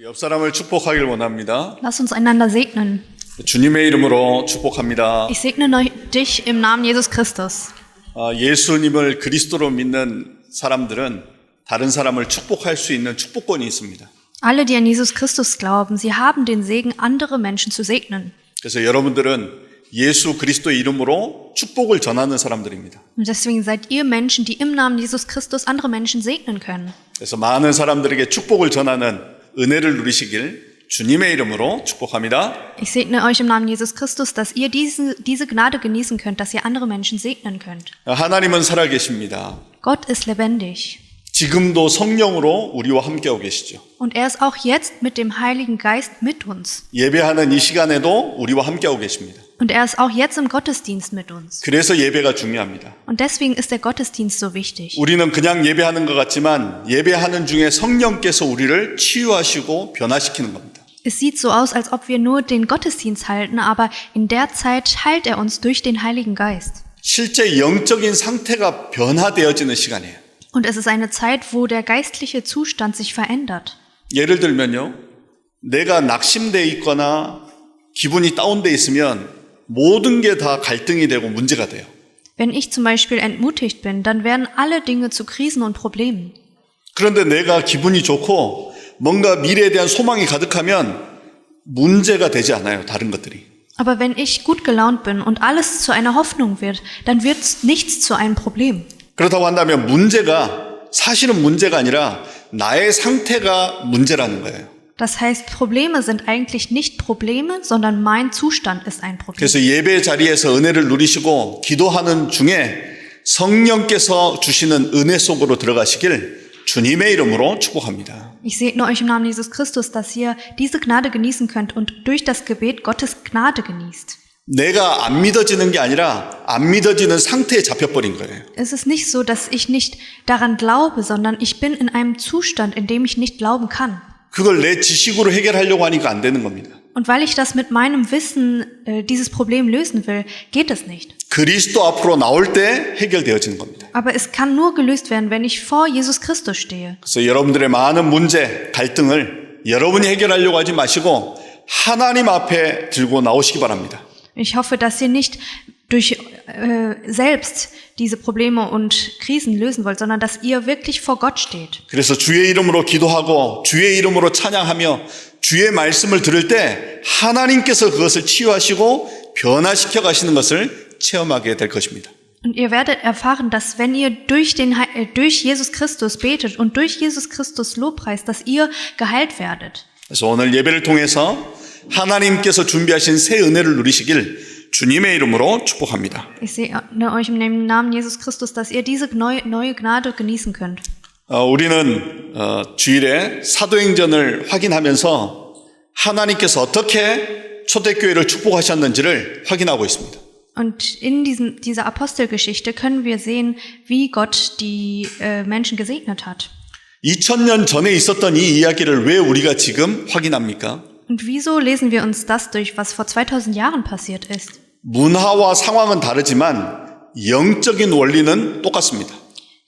옆 사람을 축복하길 원합니다. Lass uns einander segnen. 주님의 이름으로 축복합니다. Ich segne dich im Namen Jesus Christus. 예수님을 그리스도로 믿는 사람들은 다른 사람을 축복할 수 있는 축복권이 있습니다. Alle, die an Jesus Christus glauben, sie haben den Segen, andere Menschen zu segnen. 그래서 여러분들은 예수 그리스도의 이름으로 축복을 전하는 사람들입니다. Und deswegen seid ihr Menschen, die im Namen Jesus Christus andere Menschen segnen können. 그래서 많은 사람들에게 축복을 전하는 은혜를 누리시길 주님의 이름으로 축복합니다. Ich segne euch im Namen Jesus Christus, dass ihr diese Gnade genießen könnt, dass ihr andere Menschen segnen könnt. 하나님은 살아계십니다. Gott ist lebendig. 지금도 성령으로 우리와 함께하고 계시죠. Und er ist auch jetzt mit dem Heiligen Geist mit uns. 예배하는 이 시간에도 우리와 함께하고 계십니다. Und er ist auch jetzt im Gottesdienst mit uns. 그래서 예배가 중요합니다. Und deswegen ist der Gottesdienst so wichtig. 우리는 그냥 예배하는 것 같지만 예배하는 중에 성령께서 우리를 치유하시고 변화시키는 겁니다. Es sieht so aus, als ob wir nur den Gottesdienst halten, aber in der Zeit heilt er uns durch den Heiligen Geist. 실제 영적인 상태가 변화되어지는 시간이에요. Und es ist eine Zeit, wo der geistliche Zustand sich verändert. 예를 들면요. 내가 낙심돼 있거나 기분이 다운돼 있으면 모든 게 다 갈등이 되고 문제가 돼요. Wenn ich zum Beispiel entmutigt bin, dann werden alle Dinge zu Krisen und Problemen. 그런데 내가 기분이 좋고 뭔가 미래에 대한 소망이 가득하면 문제가 되지 않아요. 다른 것들이. Aber wenn ich gut gelaunt bin und alles zu einer Hoffnung wird, dann wird nichts zu einem Problem. 그렇다고 한다면 문제가 사실은 문제가 아니라 나의 상태가 문제라는 거예요. Das heißt, Probleme sind eigentlich nicht Probleme, sondern mein Zustand ist ein Problem. 그래서 예배 자리에서 은혜를 누리시고 기도하는 중에 성령께서 주시는 은혜 속으로 들어가시길 주님의 이름으로 축복합니다. Ich segne euch im Namen Jesus Christus, dass ihr diese Gnade genießen könnt und durch das Gebet Gottes Gnade genießt. 내가 안 믿어지는 게 아니라 안 믿어지는 상태에 잡혀버린 거예요. Es ist nicht so, dass ich nicht daran glaube, sondern ich bin in einem Zustand, in dem ich nicht glauben kann. 그걸 내 지식으로 해결하려고 하니까 안 되는 겁니다. Und weil ich das mit meinem Wissen dieses Problem lösen will, geht es nicht. 그리스도 앞으로 나올 때 해결되어지는 겁니다. Aber es kann nur gelöst werden, wenn ich vor Jesus Christus stehe. 그래서 여러분들의 많은 문제, 갈등을 여러분이 해결하려고 하지 마시고 하나님 앞에 들고 나오시기 바랍니다. Ich hoffe, dass ihr nicht durch selbst diese Probleme und Krisen lösen wollt, sondern dass ihr wirklich vor Gott steht. 그래서 주의 이름으로 기도하고 주의 이름으로 찬양하며 주의 말씀을 들을 때 하나님께서 그것을 치유하시고 변화시켜 가시는 것을 체험하게 될 것입니다. Und ihr werdet erfahren, dass wenn ihr durch Jesus Christus betet und durch Jesus Christus Lobpreist, dass ihr geheilt werdet. 그래서 오늘 예배를 통해서 하나님께서 준비하신 새 은혜를 누리시길 주님의 이름으로 축복합니다. Ich segne euch im Namen Jesus Christus, dass ihr diese neue Gnade genießen könnt. 우리는 주일에 사도행전을 확인하면서 하나님께서 어떻게 초대교회를 축복하셨는지를 확인하고 있습니다. Und in dieser Apostelgeschichte können wir sehen, wie Gott die Menschen gesegnet hat. 2000년 전에 있었던 이 이야기를 왜 우리가 지금 확인합니까? Und wieso lesen wir uns das durch, was vor 2000 Jahren passiert ist? 문화와 상황은 다르지만 영적인 원리는 똑같습니다.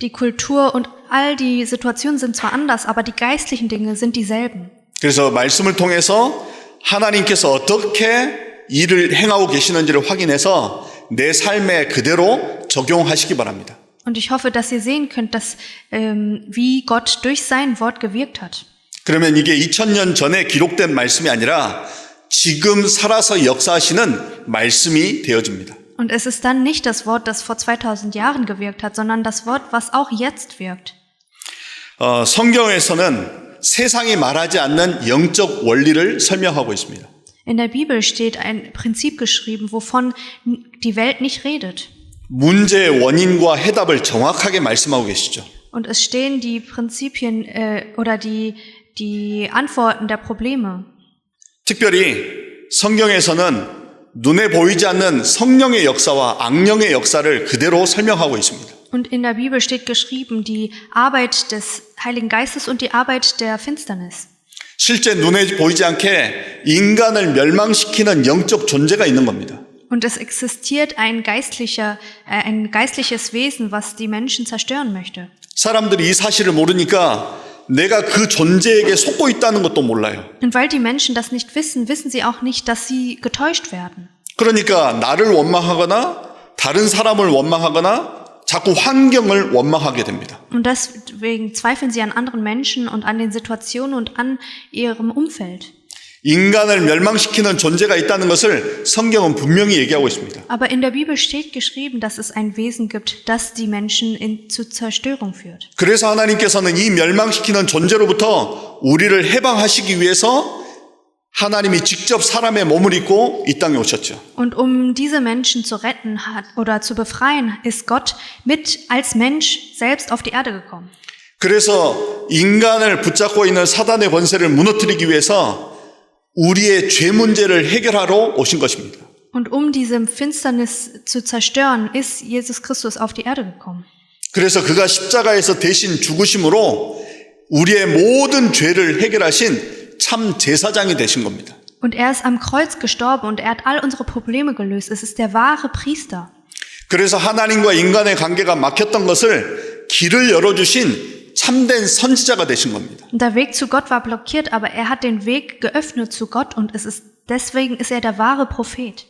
Die Kultur und all die Situationen sind zwar anders, aber die geistlichen Dinge sind dieselben. 그래서 말씀을 통해서 하나님께서 어떻게 일을 행하고 계시는지를 확인해서 내 삶에 그대로 적용하시기 바랍니다. Und ich hoffe, dass ihr sehen könnt, dass wie Gott durch sein Wort gewirkt hat. 그러면 이게 2000년 전에 기록된 말씀이 아니라 지금 살아서 역사하시는 말씀이 되어집니다. Und es ist dann nicht das Wort, das vor 2000 Jahren gewirkt hat, sondern das Wort, was auch jetzt wirkt. 성경에서는 세상이 말하지 않는 영적 원리를 설명하고 있습니다. In der Bibel steht ein Prinzip geschrieben, wovon die Welt nicht redet. 문제의 원인과 해답을 정확하게 말씀하고 계시죠. Und es stehen die Prinzipien oder die Antworten der Probleme. 특별히 성경에서는 눈에 보이지 않는 성령의 역사와 악령의 역사를 그대로 설명하고 있습니다. Und in der Bibel steht geschrieben die Arbeit des Heiligen Geistes und die Arbeit der Finsternis. 실제 눈에 보이지 않게 인간을 멸망시키는 영적 존재가 있는 겁니다. Und es existiert ein geistliches Wesen, was die Menschen zerstören möchte. 사람들이 이 사실을 모르니까 내가 그 존재에게 속고 있다는 것도 몰라요. Und weil die Menschen das nicht wissen, wissen sie auch nicht, dass sie getäuscht werden. 그러니까 나를 원망하거나 다른 사람을 원망하거나 자꾸 환경을 원망하게 됩니다. Und deswegen zweifeln sie an anderen Menschen und an den Situationen und an ihrem Umfeld. 인간을 멸망시키는 존재가 있다는 것을 성경은 분명히 얘기하고 있습니다. Aber in der Bibel steht geschrieben, dass es ein Wesen gibt, das die Menschen zur Zerstörung führt. 그래서 하나님께서는 이 멸망시키는 존재로부터 우리를 해방하시기 위해서 하나님이 직접 사람의 몸을 입고 이 땅에 오셨죠. Und um diese Menschen zu retten oder zu befreien, ist Gott als Mensch selbst auf die Erde gekommen. 그래서 인간을 붙잡고 있는 사단의 권세를 무너뜨리기 위해서 우리의 죄 문제를 해결하러 오신 것입니다. Und um diese Finsternis zu zerstören, ist Jesus Christus auf die Erde gekommen. 그래서 그가 십자가에서 대신 죽으심으로 우리의 모든 죄를 해결하신 참 제사장이 되신 겁니다. Und er ist am Kreuz gestorben und er hat all unsere Probleme gelöst. Es ist der wahre Priester. 그래서 하나님과 인간의 관계가 막혔던 것을 길을 열어주신 참된 선지자가 되신 겁니다. Und der Weg zu Gott war blockiert, aber er hat den Weg geöffnet zu Gott und deswegen ist er der wahre Prophet.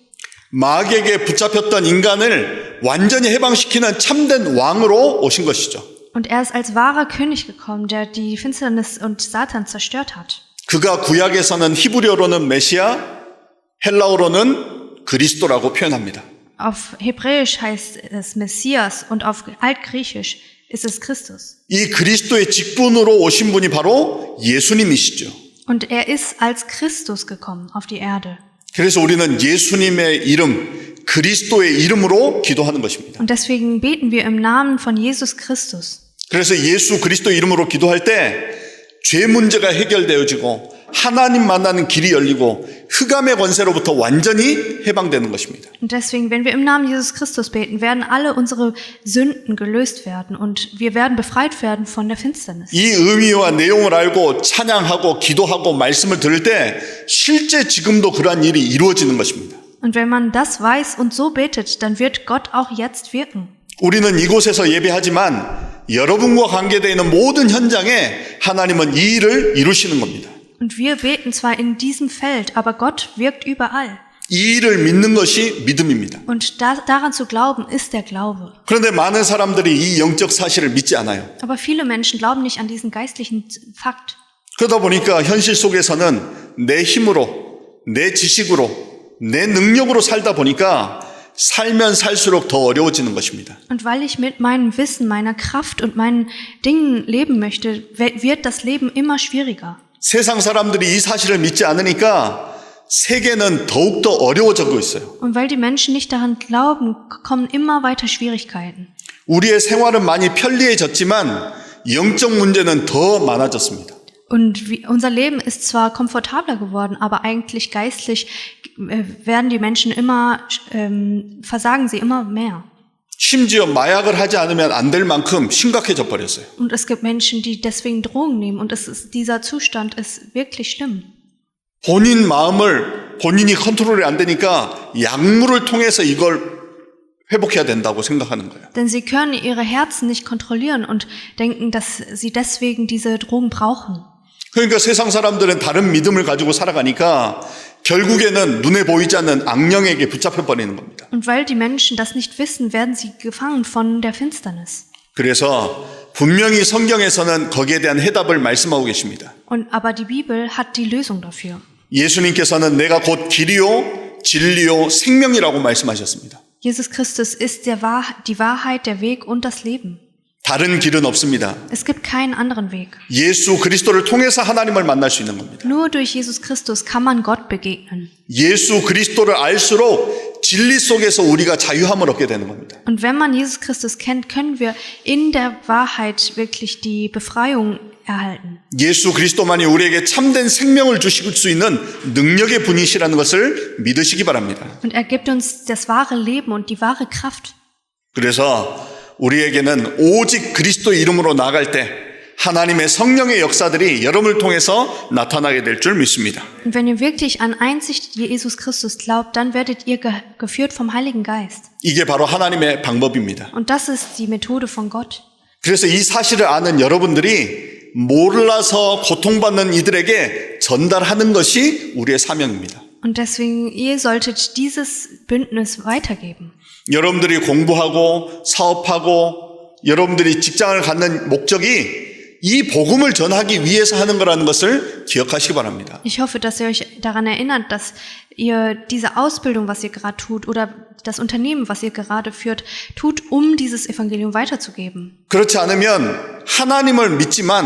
마귀에게 붙잡혔던 인간을 완전히 해방시키는 참된 왕으로 오신 것이죠. Und er ist als wahrer König gekommen, der die Finsternis und Satan zerstört hat. 그가 구약에서는 히브리어로는 메시아, 헬라어로는 그리스도라고 표현합니다. Auf Hebräisch heißt es Messias und auf Altgriechisch ist es Christus. 이 그리스도의 직분으로 오신 분이 바로 예수님이시죠. Und er ist als Christus gekommen auf die Erde. 그래서 우리는 예수님의 이름, 그리스도의 이름으로 기도하는 것입니다. Und deswegen beten wir im Namen von Jesus Christus. 그래서 예수 그리스도 이름으로 기도할 때 죄 문제가 해결되어지고 하나님 만나는 길이 열리고 흑암의 권세로부터 완전히 해방되는 것입니다. Und deswegen, wenn wir im Namen Jesus Christus beten, werden alle unsere Sünden gelöst werden und wir werden befreit werden von der Finsternis. 이 의미와 내용을 알고 찬양하고 기도하고 말씀을 들을 때 실제 지금도 그러한 일이 이루어지는 것입니다. Und wenn man das weiß und so betet, dann wird Gott auch jetzt wirken. 우리는 이곳에서 예배하지만 여러분과 관계되어 있는 모든 현장에 하나님은 이 일을 이루시는 겁니다. Und wir beten zwar in diesem Feld, aber Gott wirkt überall. 이 일을 믿는 것이 믿음입니다. Und daran zu glauben, ist der Glaube. 그런데 많은 사람들이 이 영적 사실을 믿지 않아요. Aber viele Menschen glauben nicht an diesen geistlichen Fakt. 그러다 보니까 현실 속에서는 내 힘으로, 내 지식으로, 내 능력으로 살다 보니까 살면 살수록 더 어려워지는 것입니다. Und weil ich mit meinem Wissen, meiner Kraft und meinen Dingen leben möchte, wird das Leben immer schwieriger. 세상 사람들이 이 사실을 믿지 않으니까 세계는 더욱더 어려워지고 있어요. Und weil die Menschen nicht daran glauben, kommen immer weiter Schwierigkeiten. 우리의 생활은 많이 편리해졌지만 영적 문제는 더 많아졌습니다. Und unser Leben ist zwar komfortabler geworden, aber eigentlich geistlich werden die Menschen versagen sie immer mehr. 심지어 마약을 하지 않으면 안 될 만큼 심각해져 버렸어요. Und es gibt Menschen, die deswegen Drogen nehmen und dieser Zustand ist wirklich schlimm. 본인 마음을 본인이 컨트롤이 안 되니까 약물을 통해서 이걸 회복해야 된다고 생각하는 거예요. Denn sie können ihre Herzen nicht kontrollieren und denken, dass sie deswegen diese Drogen brauchen. 그러니까 세상 사람들은 다른 믿음을 가지고 살아가니까 결국에는 눈에 보이지 않는 악령에게 붙잡혀 버리는 겁니다. Und weil die Menschen das nicht wissen, werden sie gefangen von der Finsternis. 그래서 분명히 성경에서는 거기에 대한 해답을 말씀하고 계십니다. Aber die Bibel hat die Lösung dafür. 예수님께서는 내가 곧 길이요 진리요 생명이라고 말씀하셨습니다. Jesus Christus ist die Wahrheit, der Weg und das Leben. 다른 길은 없습니다. Es gibt keinen anderen Weg. 예수 그리스도를 통해서 하나님을 만날 수 있는 겁니다. Nur durch Jesus Christus kann man Gott begegnen. 예수 그리스도를 알수록 진리 속에서 우리가 자유함을 얻게 되는 겁니다. Und wenn man Jesus Christus kennt, können wir in der Wahrheit wirklich die Befreiung erhalten. 예수 그리스도만이 우리에게 참된 생명을 주실 수 있는 능력의 분이시라는 것을 믿으시기 바랍니다. Und er gibt uns das wahre Leben und die wahre Kraft. 그래서 우리에게는 오직 그리스도의 이름으로 나아갈 때 하나님의 성령의 역사들이 여러분을 통해서 나타나게 될 줄 믿습니다. Und wenn ihr wirklich an einzig Jesus Christus glaubt, dann werdet ihr geführt vom Heiligen Geist. 이게 바로 하나님의 방법입니다. Und das ist die Methode von Gott. 그래서 이 사실을 아는 여러분들이 몰라서 고통받는 이들에게 전달하는 것이 우리의 사명입니다. Und deswegen, ihr solltet dieses Bündnis weitergeben. 여러분들이 공부하고 사업하고 여러분들이 직장을 갖는 목적이 이 복음을 전하기 위해서 하는 거라는 것을 기억하시기 바랍니다. Ich hoffe, dass ihr euch daran erinnert, dass ihr diese Ausbildung, was ihr gerade tut, oder das Unternehmen, was ihr gerade führt, tut, um dieses Evangelium weiterzugeben. 그렇지 않으면 하나님을 믿지만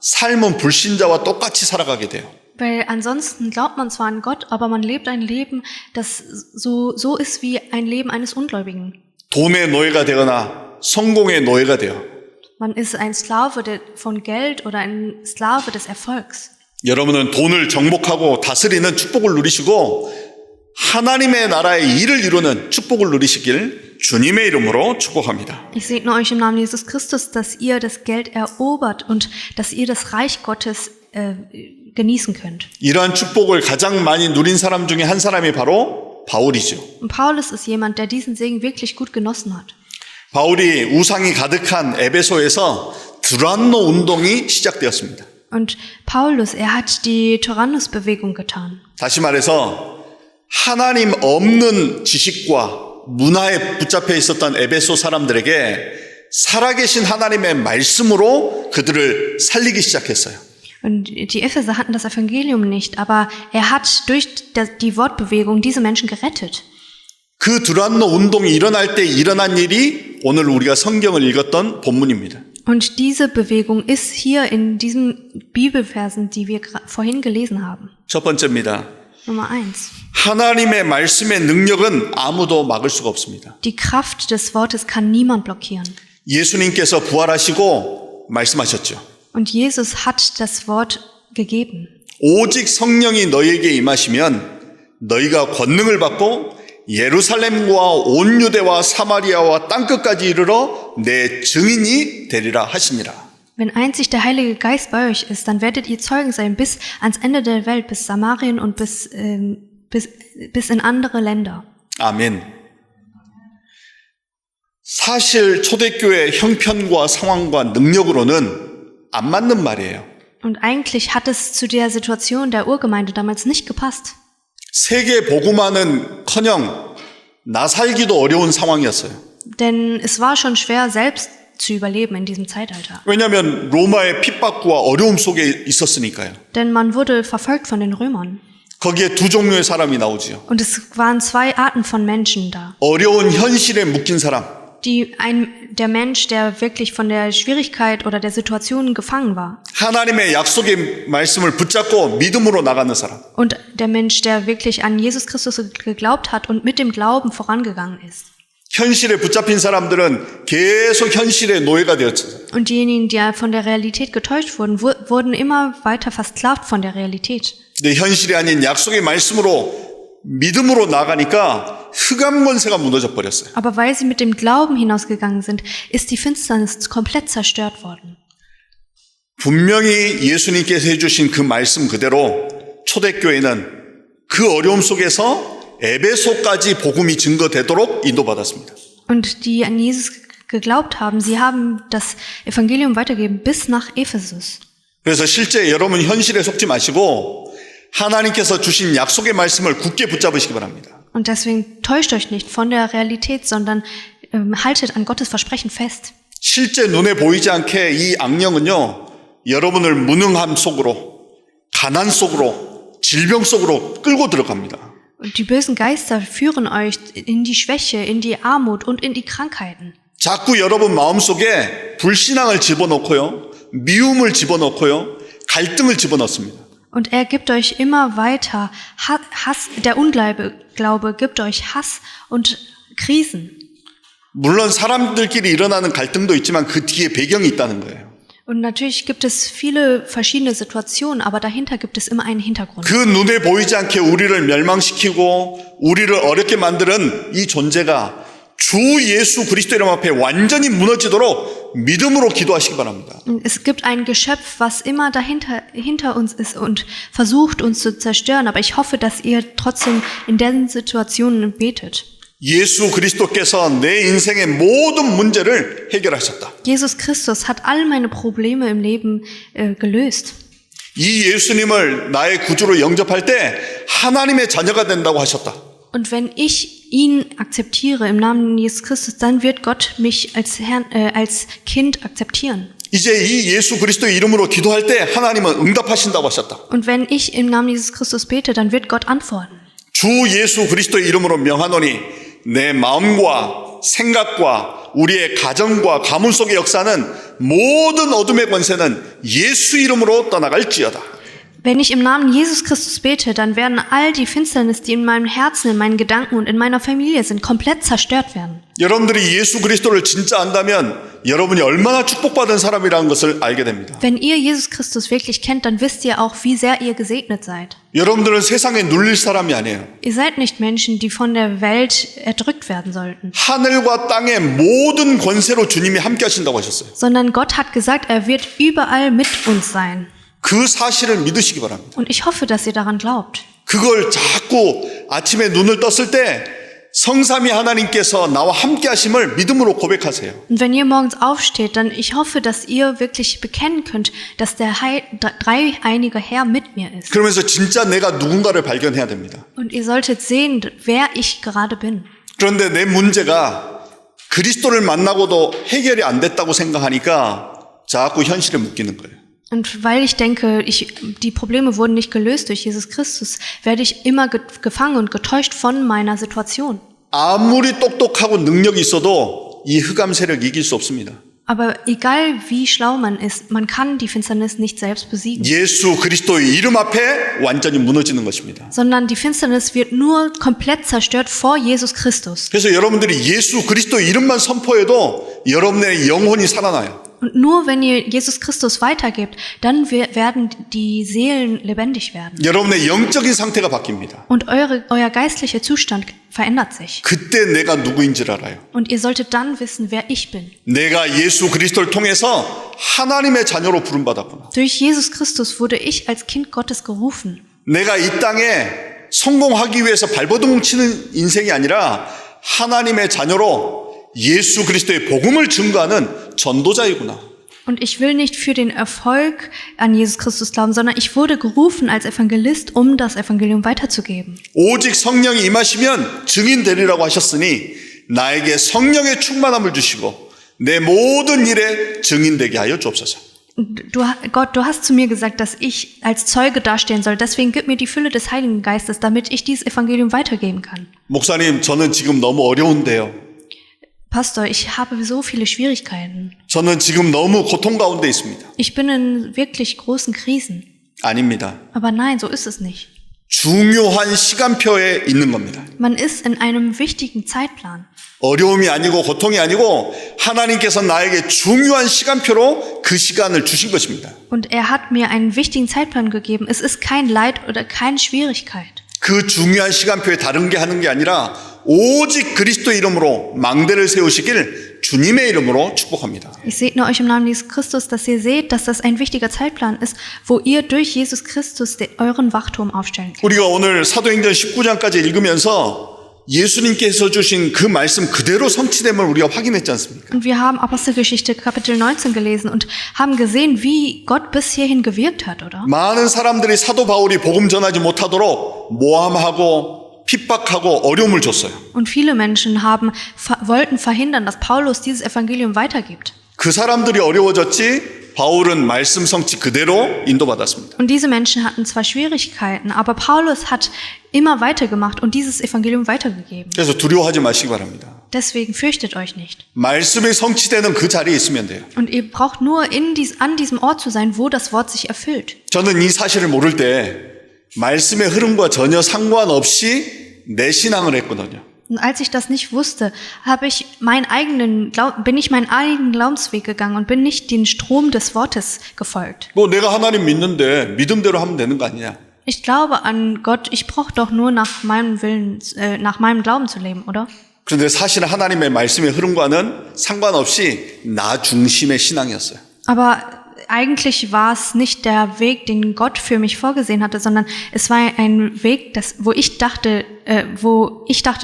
삶은 불신자와 똑같이 살아가게 돼요. Weil ansonsten glaubt man zwar an Gott, aber man lebt ein Leben, das so ist wie ein Leben eines Ungläubigen. 돈의 노예가 되거나 성공의 노예가 돼요. Man ist ein Sklave von Geld oder ein Sklave des Erfolgs. 여러분은 돈을 정복하고 다스리는 축복을 누리시고 하나님의 나라의 일을 이루는 축복을 누리시길 주님의 이름으로 축복합니다. Ich segne euch im Namen Jesus Christus, dass ihr das Geld erobert und dass ihr das Reich Gottes genießen könnt. 이러한 축복을 가장 많이 누린 사람 중에 한 사람이 바로 바울이죠. Und Paulus ist jemand, der diesen Segen wirklich gut genossen hat. 바울이 우상이 가득한 에베소에서 드란노 운동이 시작되었습니다. Und Paulus, er hat die Tyrannus-Bewegung getan. 다시 말해서 하나님 없는 지식과 문화에 붙잡혀 있었던 에베소 사람들에게 살아계신 하나님의 말씀으로 그들을 살리기 시작했어요. Und die Epheser hatten das Evangelium nicht, aber er hat durch die Wortbewegung diese Menschen gerettet. 그 두란노 운동이 일어날 때 일어난 일이 오늘 우리가 성경을 읽었던 본문입니다. Und diese Bewegung ist hier in diesen Bibelversen, die wir vorhin gelesen haben. 첫 번째입니다. Nummer 1. 하나님의 말씀의 능력은 아무도 막을 수가 없습니다. Die Kraft des Wortes kann niemand blockieren. 예수님께서 부활하시고 말씀하셨죠. Und Jesus hat das Wort gegeben. 오직 성령이 너희에게 임하시면 너희가 권능을 받고 예루살렘과 온 유대와 사마리아와 땅끝까지 이르러 내 증인이 되리라 하시니라. Wenn einzig der Heilige Geist bei euch ist, dann werdet ihr Zeugen sein bis ans Ende der Welt, bis Samarien und bis in andere Länder. 아멘. 사실 초대교회 형편과 상황과 능력으로는 안 맞는 말이에요. Und eigentlich hat es zu der Situation der Urgemeinde damals nicht gepasst. 세계 복음화는커녕 나 살기도 어려운 상황이었어요. Denn es war schon schwer, selbst zu überleben in diesem Zeitalter. 왜냐하면 로마의 핍박과 어려움 속에 있었으니까요. Denn man wurde verfolgt von den Römern. 거기에 두 종류의 사람이 나오지요. Und es waren zwei Arten von Menschen da. 어려운 현실에 묶인 사람. Der Mensch, der wirklich von der Schwierigkeit oder der Situation gefangen war. 하나님의 약속의 말씀을 붙잡고 믿음으로 나가는 사람. Und der Mensch, der wirklich an Jesus Christus geglaubt hat und mit dem Glauben vorangegangen ist. 현실에 붙잡힌 사람들은 계속 현실의 노예가 되었어요. Und diejenigen, die von der Realität getäuscht wurden, wurden immer weiter versklavt von der Realität. 근데 현실이 아닌 약속의 말씀으로 믿음으로 나가니까 흑암 권세가 무너져 버렸어요. Aber weil sie mit dem Glauben hinausgegangen sind, ist die Finsternis komplett zerstört worden. 분명히 예수님께서 해주신 그 말씀 그대로 초대교회는 그 어려움 속에서 에베소까지 복음이 증거되도록 인도받았습니다. Und die an Jesus geglaubt haben, sie haben das Evangelium weitergegeben bis nach Ephesus. 그래서 실제 여러분 현실에 속지 마시고 하나님께서 주신 약속의 말씀을 굳게 붙잡으시기 바랍니다. Und deswegen täuscht euch nicht von der Realität, sondern haltet an Gottes Versprechen fest. 실제 눈에 보이지 않게 이 악령은요, 여러분을 무능함 속으로, 가난 속으로, 질병 속으로 끌고 들어갑니다. Und die bösen Geister führen euch in die Schwäche, in die Armut und in die Krankheiten. 자꾸 여러분 마음속에 불신앙을 집어넣고요, 미움을 집어넣고요, 갈등을 집어넣습니다. Und er gibt euch immer weiter Hass, der Unglaube gibt euch Hass und Krisen. 물론 사람들끼리 일어나는 갈등도 있지만 그 뒤에 배경이 있다는 거예요. Und natürlich gibt es viele verschiedene Situationen, aber dahinter gibt es immer einen Hintergrund. 그 눈에 보이지 않게 우리를 멸망시키고 우리를 어렵게 만드는 이 존재가 주 예수 그리스도 이름 앞에 완전히 무너지도록 믿음으로 기도하시기 바랍니다. Es gibt ein Geschöpf, was immer hinter uns ist und versucht uns zu zerstören, aber ich hoffe, dass ihr trotzdem in diesen Situationen betet. 예수 그리스도께서 내 인생의 모든 문제를 해결하셨다. Jesus Christus hat all meine Probleme im Leben gelöst. 이 예수님을 나의 구주로 영접할 때 하나님의 자녀가 된다고 하셨다. Und wenn ich ihn akzeptiere im Namen Jesus Christus, dann wird Gott mich als Kind akzeptieren. 이제 이 예수 그리스도의 이름으로 기도할 때 하나님은 응답하신다고 하셨다. Und wenn ich im Namen Jesus Christus bete, dann wird Gott antworten. 주 예수 그리스도의 이름으로 명하노니 내 마음과 생각과 우리의 가정과 가문 속의 역사는 모든 어둠의 권세는 예수 이름으로 떠나갈지어다. Wenn ich im Namen Jesus Christus bete, dann werden all die Finsternis, die in meinem Herzen, in meinen Gedanken und in meiner Familie sind, komplett zerstört werden. 여러분들이 예수 그리스도를 진짜 안다면 여러분이 얼마나 축복받은 사람이라는 것을 알게 됩니다. Wenn ihr Jesus Christus wirklich kennt, dann wisst ihr auch, wie sehr ihr gesegnet seid. 여러분들은 세상에 눌릴 사람이 아니에요. Ihr seid nicht Menschen, die von der Welt erdrückt werden sollten, 하늘과 땅의 모든 권세로 주님이 함께 하신다고 하셨어요. sondern Gott hat gesagt, er wird überall mit uns sein. 그 사실을 믿으시기 바랍니다. Und ich hoffe, dass ihr daran glaubt. 그걸 자꾸 아침에 눈을 떴을 때 성삼위 하나님께서 나와 함께 하심을 믿음으로 고백하세요. Und wenn ihr morgens aufsteht, dann ich hoffe, dass ihr wirklich bekennen könnt, dass der dreieinige Herr mit mir ist. 그러면서 진짜 내가 누군가를 발견해야 됩니다. Und ihr solltet sehen, wer ich gerade bin. 그런데 내 문제가 그리스도를 만나고도 해결이 안 됐다고 생각하니까 자꾸 현실에 묶이는 거예요. Und weil ich denke, die Probleme wurden nicht gelöst durch Jesus Christus, werde ich immer gefangen und getäuscht von meiner Situation. 아무리 똑똑하고 능력이 있어도 이 흑암 세력을 이길 수 없습니다. Aber egal wie schlau man ist, man kann die Finsternis nicht selbst besiegen. 예수 그리스도의 이름 앞에 완전히 무너지는 것입니다. Sondern die Finsternis wird nur komplett zerstört vor Jesus Christus. 그래서 여러분들이 예수 그리스도의 이름만 선포해도 여러분의 영혼이 살아나요. Und nur wenn ihr Jesus Christus weitergebt, dann werden die Seelen lebendig werden. 여러분의 영적인 상태가 바뀝니다. Und euer geistlicher Zustand verändert sich. 그때 내가 누구인지를 알아요. Und ihr solltet dann wissen, wer ich bin. 내가 예수 그리스도를 통해서 하나님의 자녀로 부름받았구나. Durch Jesus Christus wurde ich als Kind Gottes gerufen. 내가 이 땅에 성공하기 위해서 발버둥 치는 인생이 아니라 하나님의 자녀로 예수 그리스도의 복음을 증거하는 전도자이구나. Und ich will nicht für den Erfolg an Jesus Christus glauben, sondern ich wurde gerufen als Evangelist, um das Evangelium weiterzugeben. 오직 성령이 임하시면 증인 되리라고 하셨으니 나에게 성령의 충만함을 주시고 내 모든 일에 증인 되게 하여 주옵소서. Gott, du hast zu mir gesagt, dass ich als Zeuge dastehen soll. Deswegen gib mir die Fülle des Heiligen Geistes, damit ich dieses Evangelium weitergeben kann. 목사님, 저는 지금 너무 어려운데요. Pastor, ich habe so viele Schwierigkeiten. 저는 지금 너무 고통 가운데 있습니다. Ich bin in wirklich großen Krisen. 아닙니다. Aber nein, so ist es nicht. 중요한 시간표에 있는 겁니다. Man ist in einem wichtigen Zeitplan. 어려움이 아니고 고통이 아니고 하나님께서 나에게 중요한 시간표로 그 시간을 주신 것입니다. Und er hat mir einen wichtigen Zeitplan gegeben. Es ist kein Leid oder keine Schwierigkeit. 그 중요한 시간표에 다른 게 하는 게 아니라 오직 그리스도 이름으로 망대를 세우시길 주님의 이름으로 축복합니다. Ich segne euch im Namen Jesus Christus, dass ihr seht, dass das ein wichtiger Zeitplan ist, wo ihr durch Jesus Christus euren Wachturm aufstellen könnt. 우리가 오늘 사도행전 19장까지 읽으면서 예수님께서 주신 그 말씀 그대로 성취됨을 우리가 확인했지 않습니까? Und wir haben Apostelgeschichte Kapitel 19 gelesen und haben gesehen, wie Gott bis hierhin gewirkt hat, oder? 많은 사람들이 사도 바울이 복음 전하지 못하도록 모함하고 핍박하고 어려움을 줬어요. Und viele Menschen wollten verhindern, dass Paulus dieses Evangelium weitergibt. 그 사람들이 어려워졌지 바울은 말씀 성취 그대로 인도받았습니다. Und diese Menschen hatten zwar Schwierigkeiten, aber Paulus hat immer weitergemacht und dieses Evangelium weitergegeben. 그래서 두려워하지 마시기 바랍니다. Deswegen fürchtet euch nicht. 말씀이 성취되는 그 자리에 있으면 돼요. Und ihr braucht nur an diesem Ort zu sein, wo das Wort sich erfüllt. 저는 이 사실을 모를 때 말씀의 흐름과 전혀 상관없이 내 신앙을 했거든요. Und als ich das nicht wusste, bin ich meinen eigenen Glaubensweg gegangen und bin nicht den Strom des Wortes gefolgt. 뭐 내가 하나님 믿는데 믿음대로 하면 되는 거 아니냐? Ich glaube an Gott, ich brauche doch nur nach meinem Willen, nach meinem Glauben zu leben, oder? 그런데 사실은 하나님의 말씀의 흐름과는 상관없이 나 중심의 신앙이었어요. Aber eigentlich war es nicht der Weg, den Gott für mich vorgesehen hatte, sondern es war ein Weg, wo ich dachte,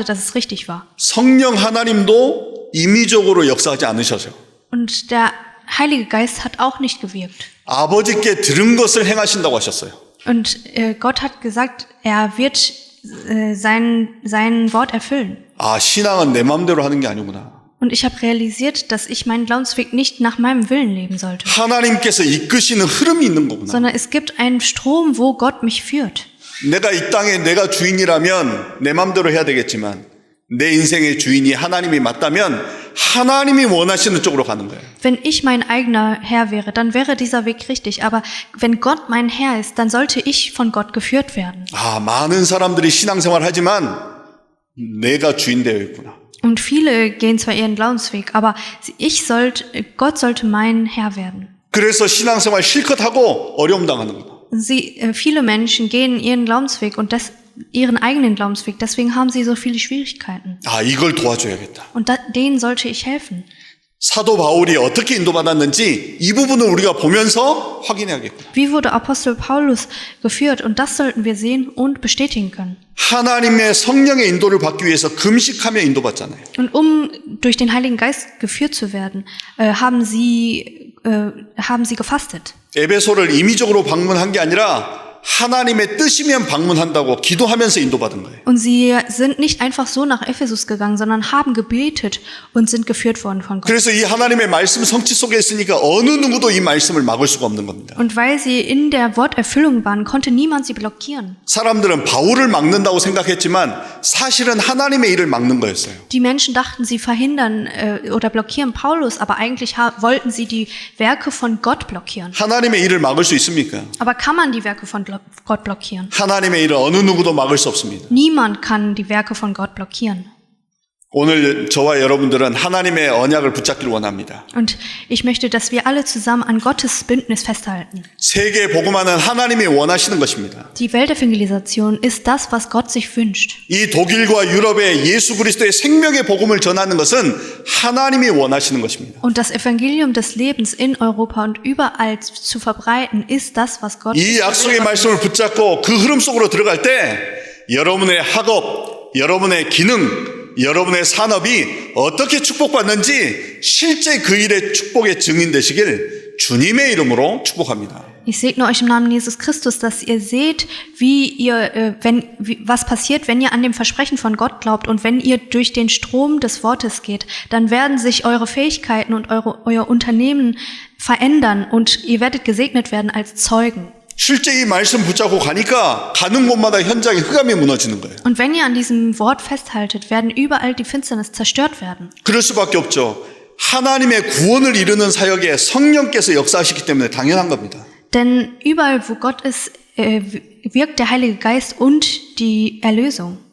dass es richtig war. 성령 하나님도 임의적으로 역사하지 않으셔서 Und der Heilige Geist hat auch nicht gewirkt. 아버지께 들은 것을 행하신다고 하셨어요. Und Gott hat gesagt, er wird sein Wort erfüllen. 아, 신앙은 내 마음대로 하는 게 아니구나. Und ich habe realisiert, dass ich meinen Glaubensweg nicht nach meinem Willen leben sollte, 하나님께서 이끄시는 흐름이 있는 거구나. sondern es gibt einen Strom, wo Gott mich führt. 내가 이 땅에 내가 주인이라면 내 마음대로 해야 되겠지만 내 인생의 주인이 하나님이 맞다면 하나님이 원하시는 쪽으로 가는 거예요. Wenn ich mein eigener Herr wäre, dann wäre dieser Weg richtig. Aber wenn Gott mein Herr ist, dann sollte ich von Gott geführt werden. 아, 많은 사람들이 신앙생활 하지만 내가 주인 되어 있구나. Und viele gehen zwar ihren Glaubensweg, aber Gott sollte mein Herr werden. 그래서 신앙생활 실컷 하고 어려움 당하는 거다. Viele Menschen gehen ihren Glaubensweg und ihren eigenen Glaubensweg. Deswegen haben sie so viele Schwierigkeiten. 아, 이걸 도와줘야겠다. Und denen sollte ich helfen. 사도 바울이 어떻게 인도받았는지 이 부분을 우리가 보면서 확인해야겠구나. Wie wurde Apostel Paulus geführt? Und das sollten wir sehen und bestätigen können. 하나님의 성령의 인도를 받기 위해서 금식하며 인도받잖아요. Und um durch den Heiligen Geist geführt zu werden, haben sie gefastet. 에베소를 임의적으로 방문한 게 아니라 하나님의 뜻이면 방문한다고 기도하면서 인도받은 거예요. Und sie sind nicht einfach so nach Ephesus gegangen, sondern haben gebetet und sind geführt worden von Gott. 그래서 이 하나님의 말씀 성취 속에 있으니까 어느 누구도 이 말씀을 막을 수가 없는 겁니다. Und weil sie in der Worterfüllung waren, konnte niemand sie blockieren. 사람들은 바울을 막는다고 생각했지만 사실은 하나님의 일을 막는 거였어요. Die Menschen dachten, sie verhindern oder blockieren Paulus, aber eigentlich wollten sie die Werke von Gott blockieren. 하나님의 일을 막을 수 있습니까? Aber kann man die Werke von Gott blockieren? 하나님의 일을 어느 누구도 막을 수 없습니다. Niemand kann die Werke von Gott blockieren. 오늘 저와 여러분들은 하나님의 언약을 붙잡기를 원합니다. Und ich möchte, dass wir alle zusammen an Gottes Bündnis festhalten. 세계에 복음하는 하나님이 원하시는 것입니다. Die Weltevangelisation ist das, was Gott sich wünscht. 이 독일과 유럽에 예수 그리스도의 생명의 복음을 전하는 것은 하나님이 원하시는 것입니다. Und das Evangelium des Lebens in Europa und überall zu verbreiten, ist das, was Gott 이 약속의 말씀을 붙잡고 그 흐름 속으로 들어갈 때 여러분의 학업, 여러분의 기능, 여러분의 산업이 어떻게 축복받는지 실제 그 일의 축복의 증인 되시길 주님의 이름으로 축복합니다. Ich segne euch im Namen Jesus Christus, dass ihr seht, was passiert, wenn ihr an dem Versprechen von Gott glaubt und wenn ihr durch den Strom des Wortes geht, dann werden sich eure Fähigkeiten und euer Unternehmen verändern und ihr werdet gesegnet werden als Zeugen. 실제 이 말씀 붙잡고 가니까 가는 곳마다 현장의 흑암이 무너지는 거예요. Und wenn ihr an diesem Wort festhaltet, werden überall die Finsternis zerstört werden. 그럴 수밖에 없죠. 하나님의 구원을 이루는 사역에 성령께서 역사하시기 때문에 당연한 겁니다. Denn überall, wo Gott ist, wirkt der Heilige Geist und die Erlösung.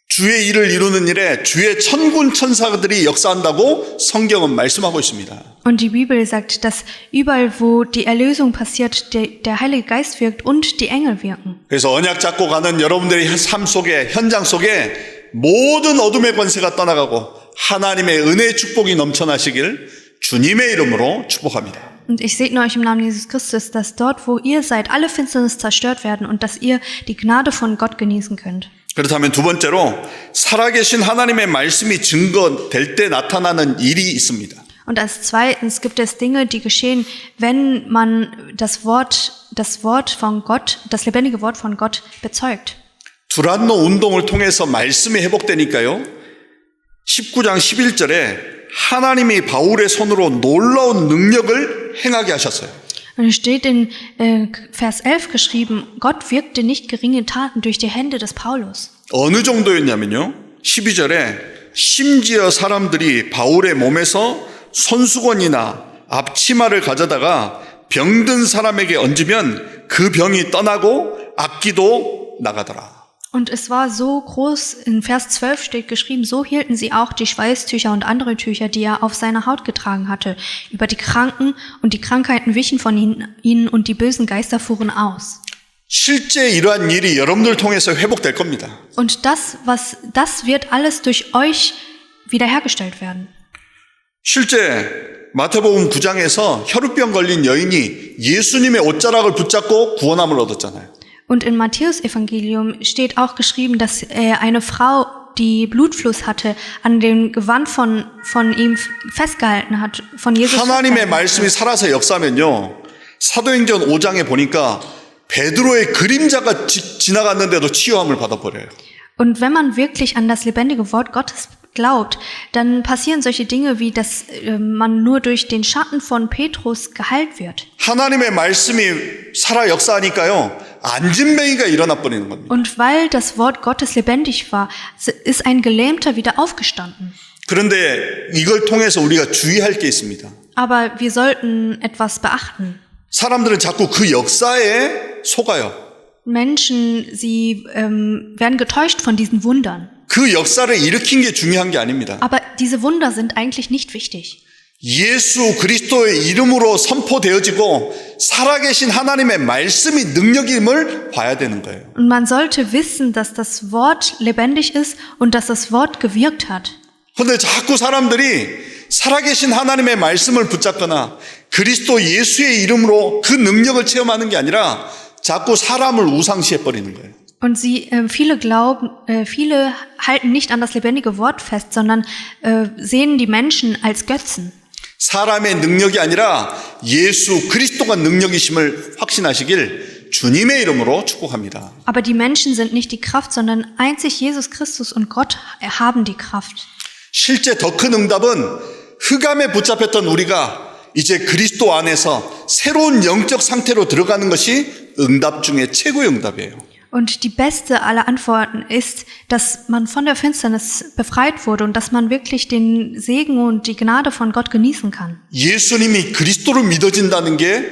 주의 일을 이루는 일에 주의 천군 천사들이 역사한다고 성경은 말씀하고 있습니다. Und die Bibel sagt, dass überall, wo die Erlösung passiert, der Heilige Geist wirkt und die Engel wirken. 그래서 언약 잡고 가는 여러분들의 삶 속에, 현장 속에 모든 어둠의 권세가 떠나가고 하나님의 은혜의 축복이 넘쳐나시길 주님의 이름으로 축복합니다. Und ich segne euch im Namen Jesus Christus, dass dort, wo ihr seid, alle Finsternis zerstört werden und dass ihr die Gnade von Gott genießen könnt. 그렇다면 두 번째로 살아계신 하나님의 말씀이 증거될 때 나타나는 일이 있습니다. Und als zweitens gibt es Dinge, die geschehen, wenn man das Wort von Gott, das lebendige Wort von Gott bezeugt. 두란노 운동을 통해서 말씀이 회복되니까요. 19장 11절에 하나님이 바울의 손으로 놀라운 능력을 행하게 하셨어요. Und es steht in Vers 11 geschrieben, Gott wirkte nicht geringe Taten durch die Hände des Paulus. 어느 정도였냐면요. 12절에 심지어 사람들이 바울의 몸에서 손수건이나 앞치마를 가져다가 병든 사람에게 얹으면 그 병이 떠나고 악기도 나가더라. Und es war so groß, in Vers 12 steht geschrieben, so hielten sie auch die Schweißtücher und andere Tücher, die er auf seiner Haut getragen hatte, über die Kranken, und die Krankheiten wichen von ihnen und die bösen Geister fuhren aus. 실제 이러한 일이 여러분들 통해서 회복될 겁니다. Und das wird alles durch euch wiederhergestellt werden. 실제 마태복음 9장에서 혈우병 걸린 여인이 예수님의 옷자락을 붙잡고 구원함을 얻었잖아요. Und im Matthäus-Evangelium steht auch geschrieben, dass eine Frau, die Blutfluss hatte, an dem Gewand von ihm festgehalten hat, von Jesus 하나님의 festgehalten 말씀이 살아서 역사하면요. 사도행전 5장에 보니까 베드로의 그림자가 지나갔는데도 치유함을 받아버려요. Und wenn man wirklich an das lebendige Wort Gottes glaubt, dann passieren solche Dinge wie, dass man nur durch den Schatten von Petrus geheilt wird. 하나님의 말씀이 살아 역사하니까요. 안진뱅이가 일어나 버리는 겁니다. Und weil das Wort Gottes lebendig war, ist ein Gelähmter wieder aufgestanden. 그런데 이걸 통해서 우리가 주의할 게 있습니다. Aber wir sollten etwas beachten. 사람들은 자꾸 그 역사에 속아요. Menschen, sie werden getäuscht von diesen Wundern. 그 역사를 일으킨 게 중요한 게 아닙니다. Aber diese Wunder sind eigentlich nicht wichtig. 예수 그리스도의 이름으로 선포되어지고 살아계신 하나님의 말씀이 능력임을 봐야 되는 거예요. Und man sollte wissen, dass das Wort lebendig ist und dass das Wort gewirkt hat. 그런데 자꾸 사람들이 살아계신 하나님의 말씀을 붙잡거나 그리스도 예수의 이름으로 그 능력을 체험하는 게 아니라 자꾸 사람을 우상시해 버리는 거예요. Und viele halten nicht an das lebendige Wort fest, sondern sehen die Menschen als Götzen. 사람의 능력이 아니라 예수 그리스도가 능력이심을 확신하시길 주님의 이름으로 축복합니다. Aber die Menschen sind nicht die Kraft, sondern einzig Jesus Christus und Gott haben die Kraft. 실제 더 큰 응답은 흑암에 붙잡혔던 우리가 이제 그리스도 안에서 새로운 영적 상태로 들어가는 것이 응답 중에 최고의 응답이에요. Und die beste aller Antworten ist, dass man von der Finsternis befreit wurde und dass man wirklich den Segen und die Gnade von Gott genießen kann. 예수님이 그리스도로 믿어진다는 게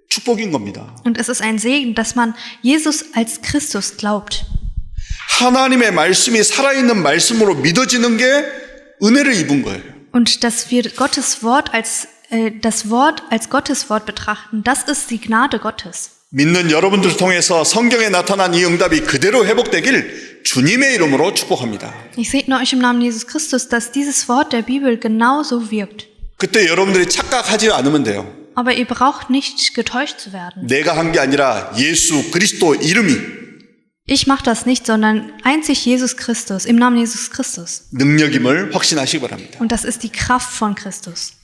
축복인 겁니다. Und es ist ein Segen, dass man Jesus als Christus glaubt. 하나님의 말씀이 살아있는 말씀으로 믿어지는 게 은혜를 입은 거예요. Und dass wir Gottes Wort als Gottes Wort betrachten, das ist die Gnade Gottes. 믿는 여러분들을 통해서 성경에 나타난 이 응답이 그대로 회복되길 주님의 이름으로 축복합니다. Ich segne euch im Namen Jesus Christus, dass dieses Wort der Bibel genauso wirkt. 그때 여러분들이 착각하지 않으면 돼요. Aber ihr braucht nicht getäuscht zu werden. 내가 한 게 아니라 예수 그리스도 이름이 Ich mache das nicht, sondern einzig Jesus Christus, im Namen Jesus Christus. 능력임을 확신하시기 바랍니다. Und das ist die Kraft von Christus.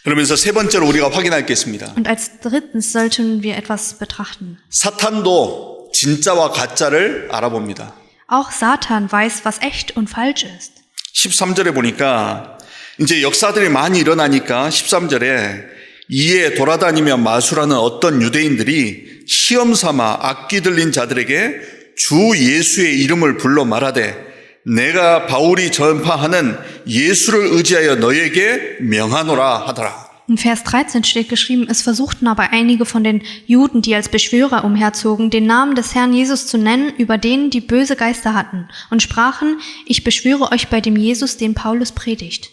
그러면서 세 번째로 우리가 확인할 게 있습니다. Und als drittens sollten wir etwas betrachten. 사탄도 진짜와 가짜를 알아봅니다. Auch Satan weiß, was echt und falsch ist. 13절에 보니까 이제 역사들이 많이 일어나니까 13절에 이에 돌아다니며 마술하는 어떤 유대인들이 시험 삼아 악기 들린 자들에게 주 예수의 이름을 불러 말하되 내가 바울이 전파하는 예수를 의지하여 너에게 명하노라 하더라. In Vers 13 steht geschrieben, es versuchten aber einige von den Juden, die als Beschwörer umherzogen, den Namen des Herrn Jesus zu nennen, über denen die böse Geister hatten, und sprachen, ich beschwöre euch bei dem Jesus, den Paulus predigt.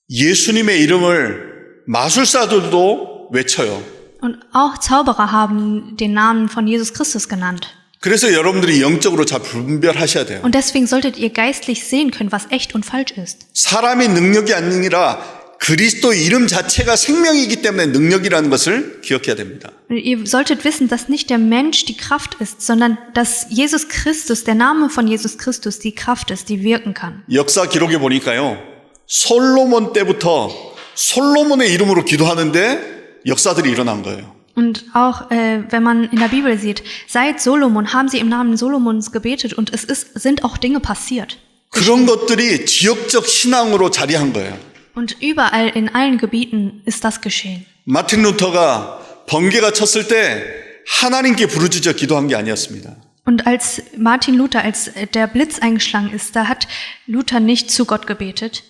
예수님의 이름을 마술사들도 외쳐요. Und auch Zauberer haben den Namen von Jesus Christus genannt. 그래서 여러분들이 영적으로 잘 분별하셔야 돼요. Und deswegen solltet ihr geistlich sehen können, was echt und falsch ist. 사람의 능력이 아니라 그리스도 이름 자체가 생명이기 때문에 능력이라는 것을 기억해야 됩니다. Und ihr solltet wissen, dass nicht der Mensch die Kraft ist, sondern dass Jesus Christus, der Name von Jesus Christus, die Kraft ist, die wirken kann. 역사 기록에 보니까요. 솔로몬 때부터 솔로몬의 이름으로 기도하는데 역사들이 일어난 거예요. Und auch wenn man in der Bibel sieht, seit Solomon haben sie im Namen Solomons gebetet und sind auch Dinge passiert. 그런 것들이 지역적 신앙으로 자리한 거예요. Und überall in allen Gebieten ist das geschehen. 마틴 루터가 번개가 쳤을 때 하나님께 부르짖어 기도한 게 아니었습니다. Und als Martin Luther, als der Blitz eingeschlagen ist, da hat Luther nicht zu Gott gebetet.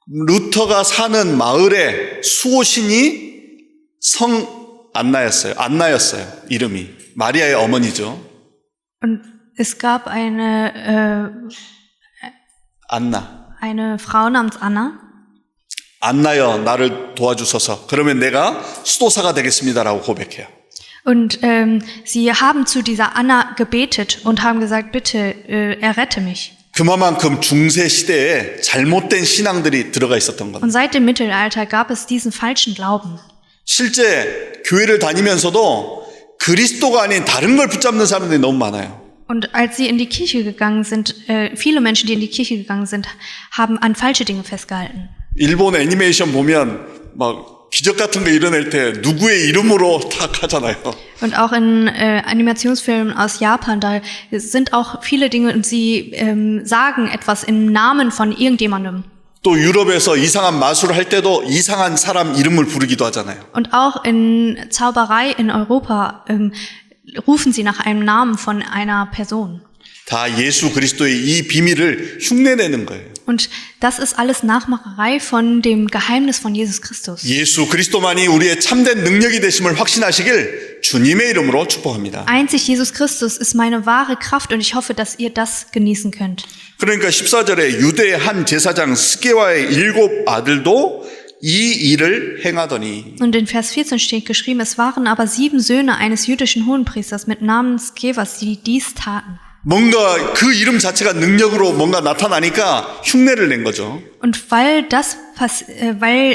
루터가 사는 마을의 수호신이 성 안나였어요. 이름이. 마리아의 어머니죠. Und es gab eine Frau namens Anna. 안나여 나를 도와주소서. 그러면 내가 수도사가 되겠습니다라고 고백해요. Und sie haben zu dieser Anna gebetet und haben gesagt, bitte errette mich. 그만큼 중세 시대에 잘못된 신앙들이 들어가 있었던 겁니다. Und seit dem Mittelalter gab es diesen falschen Glauben. 실제 교회를 다니면서도 그리스도가 아닌 다른 걸 붙잡는 사람들이 너무 많아요. Und als sie in die Kirche gegangen sind, viele Menschen, die in die Kirche gegangen sind, haben an falsche Dinge festgehalten. 일본 애니메이션 보면 막 기적 같은 거 일어날 때 누구의 이름으로 탁 하잖아요. Und auch in Animationsfilmen aus Japan, da sind auch viele Dinge und sie sagen etwas im Namen von irgendjemandem. 또 유럽에서 이상한 마술을 할 때도 이상한 사람 이름을 부르기도 하잖아요. Und auch in Zauberei in Europa rufen sie nach einem Namen von einer Person. 다 예수 그리스도의 이 비밀을 흉내내는 거예요. Und das ist alles Nachmacherei von dem Geheimnis von Jesus Christus. 예수 그리스도만이 우리의 참된 능력이 되심을 확신하시길 주님의 이름으로 축복합니다. Einzig Jesus Christus ist meine wahre Kraft und ich hoffe, dass ihr das genießen könnt. 그러니까 14절에 유대의 한 제사장 스게와의 7 아들도 이 일을 행하더니 Und in Vers 14 steht geschrieben, es waren aber 7 Söhne eines jüdischen Hohenpriesters mit Namen Skevas, die dies taten. 뭔가 그 이름 자체가 능력으로 뭔가 나타나니까 흉내를 낸 거죠. Und weil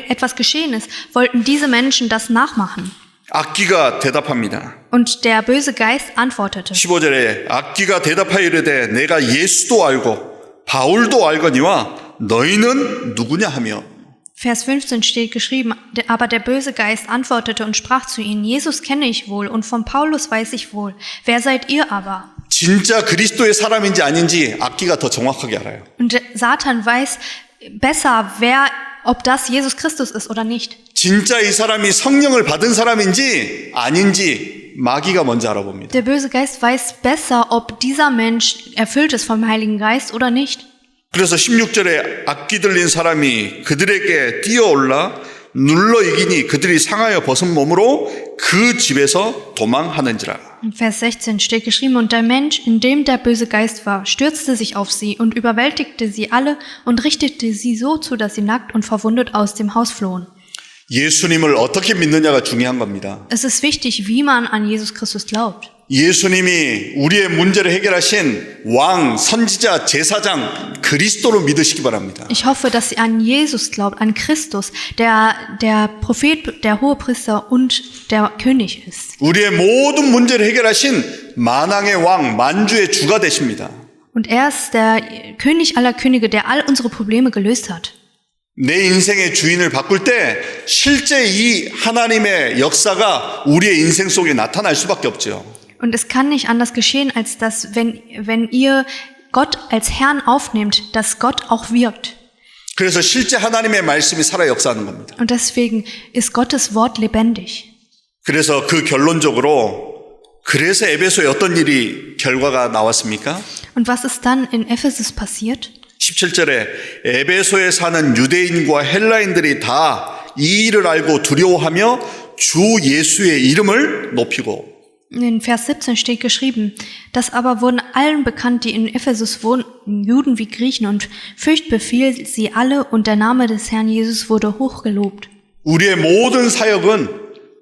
etwas geschehen ist, wollten diese Menschen das nachmachen. 악기가 대답합니다. Und der böse Geist antwortete. 15절에 악기가 대답하여 이르되 내가 예수도 알고 바울도 알거니와 너희는 누구냐 하며 Vers 15 steht geschrieben, aber der böse Geist antwortete und sprach zu ihnen, Jesus kenne ich wohl und von Paulus weiß ich wohl. Wer seid ihr aber? 진짜 그리스도의 사람인지 아닌지 악기가 더 정확하게 알아요. Und Satan weiß besser, ob das Jesus Christus ist oder nicht. 진짜 이 사람이 성령을 받은 사람인지 아닌지 마귀가 먼저 알아봅니다. Der böse Geist weiß besser, ob dieser Mensch erfüllt ist vom Heiligen Geist oder nicht. 그래서 16절에 악기 들린 사람이 그들에게 뛰어올라 눌러 이기니 그들이 상하여 벗은 몸으로 그 집에서 도망하는지라. In Vers 16 steht geschrieben, und der Mensch, in dem der böse Geist war, stürzte sich auf sie und überwältigte sie alle und richtete sie so zu, dass sie nackt und verwundet aus dem Haus flohen. 예수님을 어떻게 믿느냐가 중요한 겁니다. Es ist wichtig, wie man an Jesus Christus glaubt. 예수님이 우리의 문제를 해결하신 왕, 선지자, 제사장, 그리스도로 믿으시기 바랍니다. Ich hoffe, dass ihr an Jesus glaubt, an Christus, der Prophet, der Hohepriester und der König ist. 우리의 모든 문제를 해결하신 만왕의 왕, 만주의 주가 되십니다. Und er ist der König aller Könige, der all unsere Probleme gelöst hat. 내 인생의 주인을 바꿀 때 실제 이 하나님의 역사가 우리의 인생 속에 나타날 수밖에 없죠. Und es kann nicht anders geschehen, als dass, wenn ihr Gott als Herrn aufnehmt, dass Gott auch wirkt. 그래서 실제 하나님의 말씀이 살아 역사하는 겁니다. Und deswegen ist Gottes Wort lebendig. 그래서 그 결론적으로 그래서 에베소에 어떤 일이 결과가 나왔습니까? Und was ist dann in Ephesus passiert? 17절에 에베소에 사는 유대인과 헬라인들이 다 이 일을 알고 두려워하며 주 예수의 이름을 높이고 In Vers 17 steht geschrieben, das aber wurden allen bekannt, die in Ephesus wohnten, Juden wie Griechen, und Furcht befiel sie alle, und der Name des Herrn Jesus wurde hochgelobt. 우리의 모든 사역은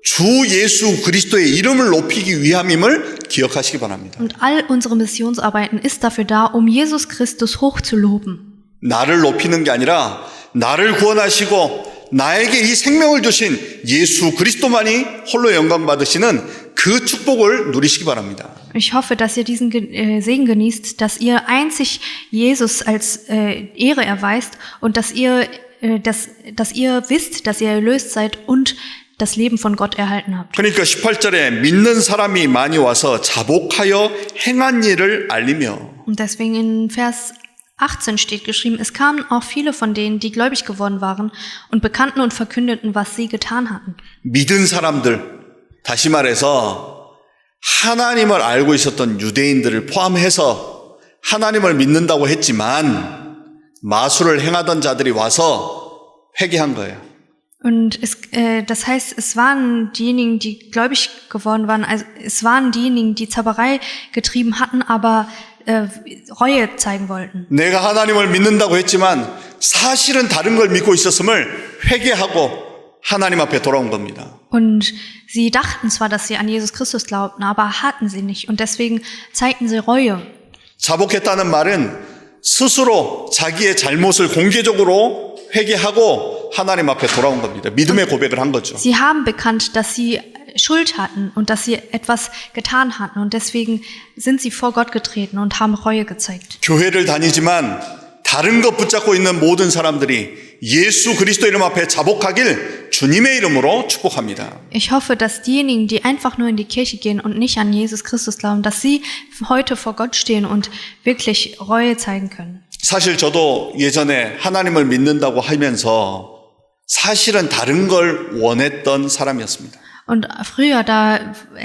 주 예수 그리스도의 이름을 높이기 위함임을 기억하시기 바랍니다. Und all unsere Missionsarbeiten ist dafür da, um Jesus Christus hochzuloben. 나를 높이는 게 아니라 나를 구원하시고 나에게 이 생명을 주신 예수 그리스도만이 홀로 영광 받으시는 그 축복을 누리시기 바랍니다. Ich hoffe, dass ihr diesen Segen genießt, dass ihr einzig Jesus als Ehre erweist und dass ihr wisst, dass ihr erlöst seid und das Leben von Gott erhalten habt. 그러니까 18절에 믿는 사람이 많이 와서 자복하여 행한 일을 알리며 Und deswegen in Vers 18 steht geschrieben, es kamen auch viele von denen, die gläubig geworden waren und bekannten und verkündeten, was sie getan hatten. 믿은 사람들, 다시 말해서 하나님을 알고 있었던 유대인들을 포함해서 하나님을 믿는다고 했지만 마술을 행하던 자들이 와서 회개한 거예요. Und das heißt, es waren diejenigen, die gläubig geworden waren, also es waren diejenigen, die Zauberei getrieben hatten, aber Reue zeigen wollten. 내가 하나님을 믿는다고 했지만 사실은 다른 걸 믿고 있었음을 회개하고 하나님 앞에 돌아온 겁니다. Und sie dachten zwar, dass sie an Jesus Christus glaubten, aber hatten sie nicht. Und deswegen zeigten sie Reue. 자복했다는 말은 스스로 자기의 잘못을 공개적으로 회개하고 하나님 앞에 돌아온 겁니다. 믿음의 고백을 한 거죠. Sie haben bekannt, dass sie Schuld hatten und dass sie etwas getan hatten und deswegen sind sie vor Gott getreten und haben Reue gezeigt. 교회를 다니지만 다른 것 붙잡고 있는 모든 사람들이 예수 그리스도 이름 앞에 자복하길 주님의 이름으로 축복합니다. Ich hoffe, dass diejenigen, die einfach nur in die Kirche gehen und nicht an Jesus Christus glauben, dass sie heute vor Gott stehen und wirklich Reue zeigen können. 사실 저도 예전에 하나님을 믿는다고 하면서 사실은 다른 걸 원했던 사람이었습니다. Und früher,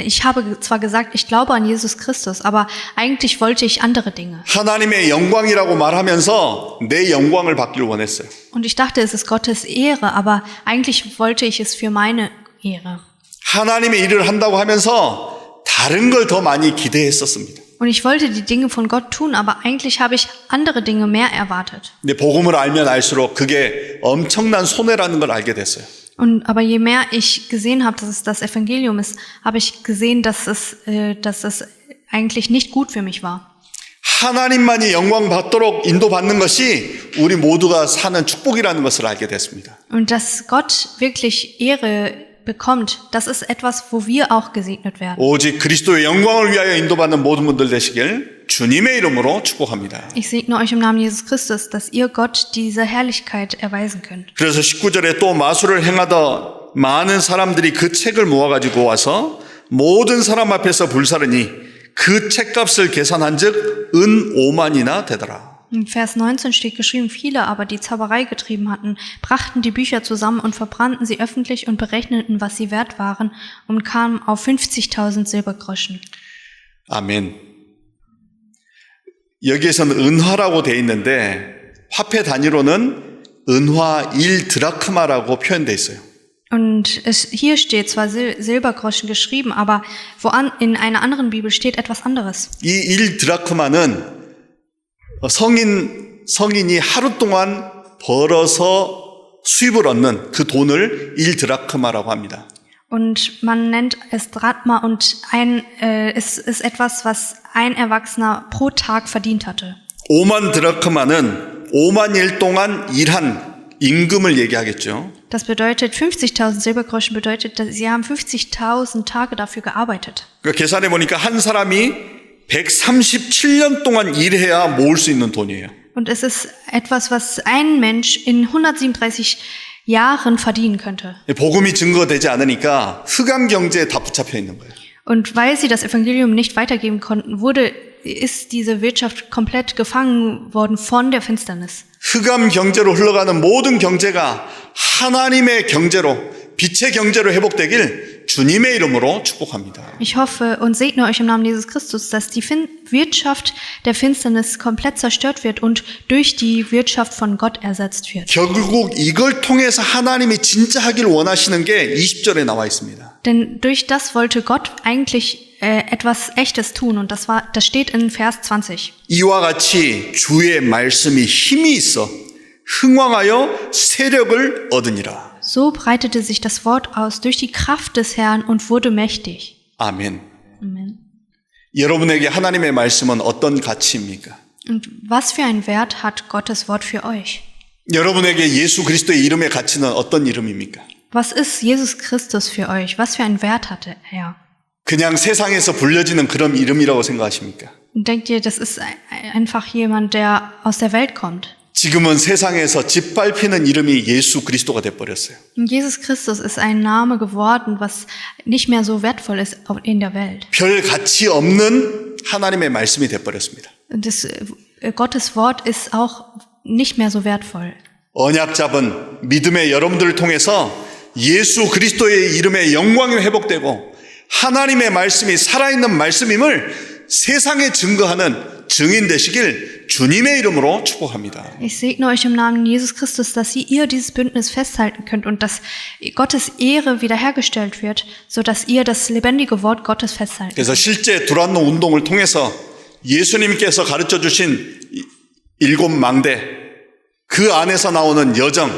ich habe zwar gesagt, ich glaube an Jesus Christus, aber eigentlich wollte ich andere Dinge. 하나님의 영광이라고 말하면서 내 영광을 받기를 원했어요. Und ich dachte, es ist Gottes Ehre, aber eigentlich wollte ich es für meine Ehre. 하나님의 일을 한다고 하면서 다른 걸 더 많이 기대했었습니다. Und ich wollte die Dinge von Gott tun, aber eigentlich habe ich andere Dinge mehr erwartet. 근데 복음을 알면 알수록 그게 엄청난 손해라는 걸 알게 됐어요. Aber je mehr ich gesehen habe, dass es das Evangelium ist, habe ich gesehen, dass es eigentlich nicht gut für mich war. 하나님만이 영광 받도록 인도받는 것이 우리 모두가 사는 축복이라는 것을 알게 됐습니다. Und dass Gott wirklich Ehre bekommt, das ist etwas, wo wir auch gesegnet werden. 오직 그리스도의 영광을 위하여 인도받는 모든 분들 되시길 주님의 이름으로 축복합니다. Ich segne euch im Namen Jesus Christus, dass ihr Gott diese Herrlichkeit erweisen könnt. 그래서 19절에 또 마술을 행하던 많은 사람들이 그 책을 모아가지고 와서 모든 사람 앞에서 불사르니 그 책값을 계산한 즉 은 5만이나 되더라. In Vers 19 steht geschrieben, viele aber, die Zauberei getrieben hatten, brachten die Bücher zusammen und verbrannten sie öffentlich und berechneten, was sie wert waren und kamen auf 50.000 Silbergroschen. 아멘. 여기에서는 은화라고 돼 있는데 화폐 단위로는 은화 1드라크마라고 표현돼 있어요. Und hier steht zwar Silbergroschen geschrieben, aber in einer anderen Bibel steht etwas anderes. 이 1드라크마는 성인이 하루 동안 벌어서 수입을 얻는 그 돈을 1드라크마라고 합니다. Und man nennt es Drachma und es ist etwas, was ein Erwachsener pro Tag verdient hatte. 5만 드라크마는 5만 일 동안 일한 임금을 얘기하겠죠. Das bedeutet, 50.000 Silbergroschen bedeutet, dass sie haben 50.000 Tage dafür gearbeitet. 그러니까 계산해 보니까 한 사람이 137년 동안 일해야 모을 수 있는 돈이에요. Und es ist etwas, was ein Mensch in 137 Jahren verdienen könnte. 복음이 증거되지 않으니까 흑암 경제에 다 붙잡혀 있는 거예요. Und weil sie das Evangelium nicht weitergeben konnten, ist diese Wirtschaft komplett gefangen worden von der Finsternis. 흑암 경제로 흘러가는 모든 경제가 하나님의 경제로, 빛의 경제로 회복되길 주님의 이름으로 축복합니다. Ich hoffe und segne euch im Namen Jesus Christus, dass die Wirtschaft der Finsternis komplett zerstört wird und durch die Wirtschaft von Gott ersetzt wird. 결국 이걸 통해서 하나님이 진짜 하길 원하시는 게 20절에 나와 있습니다. Denn durch das wollte Gott eigentlich etwas Echtes tun und das steht in Vers 20. 이와 같이 주의 말씀이 힘이 있어 흥왕하여 세력을 얻으니라. So breitete sich das Wort aus durch die Kraft des Herrn und wurde mächtig. 아멘. Amen. 여러분에게 하나님의 말씀은 어떤 가치입니까? Und was für einen Wert hat Gottes Wort für euch? 여러분에게 예수 그리스도의 이름의 가치는 어떤 이름입니까? Was ist Jesus Christus für euch? Was für einen Wert hatte er? 그냥 세상에서 불려지는 그런 이름이라고 생각하십니까? Denkt ihr, das ist einfach jemand, der aus der Welt kommt? 지금은 세상에서 짓밟히는 이름이 예수 그리스도가 돼버렸어요. Jesus Christus ist ein Name geworden, was nicht mehr so wertvoll ist in der Welt. 별 가치 없는 하나님의 말씀이 돼버렸습니다. Gottes Wort ist auch nicht mehr so wertvoll. 언약 잡은 믿음의 여러분들을 통해서 예수 그리스도의 이름의 영광이 회복되고 하나님의 말씀이 살아있는 말씀임을 세상에 증거하는 증인 되시길 주님의 이름으로 축복합니다. Ich segne euch im Namen Jesus Christus, dass ihr dieses Bündnis festhalten könnt und dass Gottes Ehre wiederhergestellt wird, sodass ihr das lebendige Wort Gottes festhalten. 그래서 실제 두란노 운동을 통해서 예수님께서 가르쳐 주신 7망대 그 안에서 나오는 여정,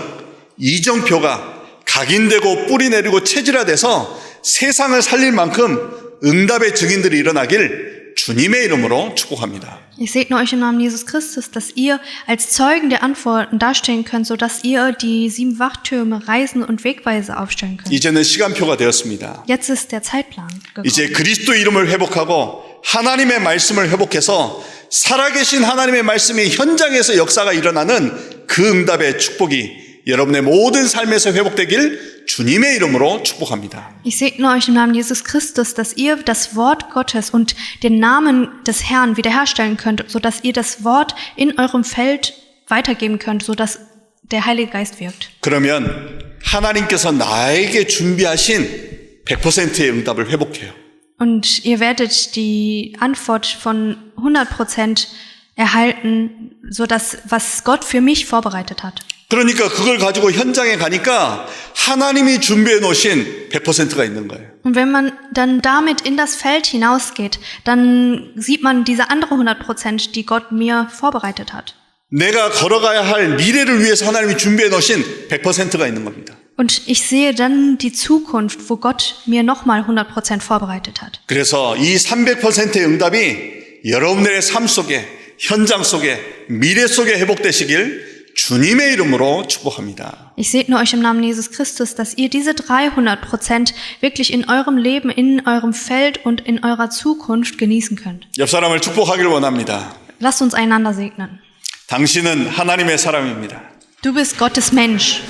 이정표가 각인되고 뿌리 내리고 체질화돼서 세상을 살릴 만큼 응답의 증인들이 일어나길 주님의 이름으로 축복합니다. Ich segne euch im Namen Jesus Christus, dass ihr als Zeugen der Antworten dastehen könnt, sodass ihr die 7 Wachtürme, Reisen und Wegweise aufstellen könnt. 이제는 시간표가 되었습니다. Jetzt ist der Zeitplan gekommen. 이제 그리스도 이름을 회복하고 하나님의 말씀을 회복해서 살아계신 하나님의 말씀이 현장에서 역사가 일어나는 그 응답의 축복이 여러분의 모든 삶에서 회복되길 주님의 이름으로 축복합니다. Ich segne euch im Namen Jesus Christus, dass ihr das Wort Gottes und den Namen des Herrn wiederherstellen könnt, sodass ihr das Wort in eurem Feld weitergeben könnt, sodass der Heilige Geist wirkt. 그러면 하나님께서 나에게 준비하신 100%의 응답을 회복해요. Und ihr werdet die Antwort von 100% erhalten, sodass was Gott für mich vorbereitet hat. 그러니까 그걸 가지고 현장에 가니까 하나님이 준비해 놓으신 100%가 있는 거예요. Und wenn man dann damit in das Feld hinausgeht, dann sieht man diese andere 100%, die Gott mir vorbereitet hat. 내가 걸어가야 할 미래를 위해서 하나님이 준비해 놓으신 100%가 있는 겁니다. Und ich sehe dann die Zukunft, wo Gott mir nochmal 100% vorbereitet hat. 그래서 이 300%의 응답이 여러분들의 삶 속에, 현장 속에, 미래 속에 회복되시길 주님의 이름으로 축복합니다. Ich segne euch im Namen Jesus Christus, dass ihr diese 300% wirklich in eurem Leben, in eurem Feld und in eurer Zukunft genießen könnt. 옆 사람을 축복하길 원합니다. Lasst uns einander segnen. 당신은 하나님의 사람입니다. Du bist Gottes Mensch.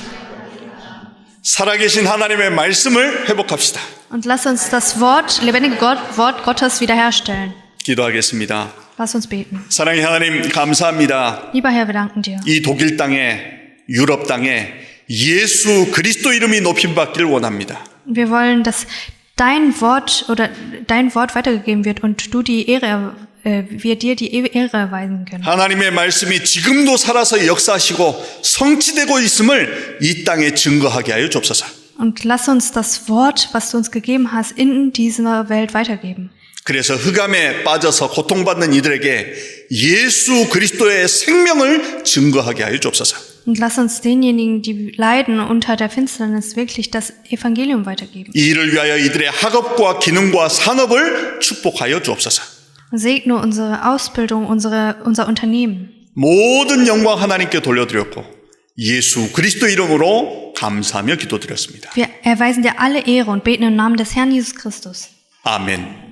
살아계신 하나님의 말씀을 회복합시다. Und lass uns das Wort, lebendige Wort Gottes wiederherstellen. 기도하겠습니다. Lass uns beten. 사랑의 하나님 감사합니다. Lieber Herr, wir danken dir. 이 독일 땅에, 유럽 땅에 예수 그리스도 이름이 높임받기를 원합니다. Wir wollen, dass dein Wort weitergegeben wird und du die Ehre, wir dir die Ehre erweisen können. 하나님의 말씀이 지금도 살아서 역사하시고 성취되고 있음을 이 땅에 증거하게 하여 주옵소서. Und lass uns das Wort, was du uns gegeben hast, in dieser Welt weitergeben. 그래서 흑암에 빠져서 고통받는 이들에게 예수 그리스도의 생명을 증거하게 하여 주옵소서. Und lass uns denjenigen, die leiden unter der Finsternis, wirklich das Evangelium weitergeben. 이 일을 위하여 이들의 학업과 기능과 산업을 축복하여 주옵소서. Segne unsere Ausbildung, unser Unternehmen. 모든 영광 하나님께 돌려드렸고 예수 그리스도 이름으로 감사하며 기도드렸습니다. Wir erweisen dir alle Ehre und beten im Namen des Herrn Jesus Christus. 아멘.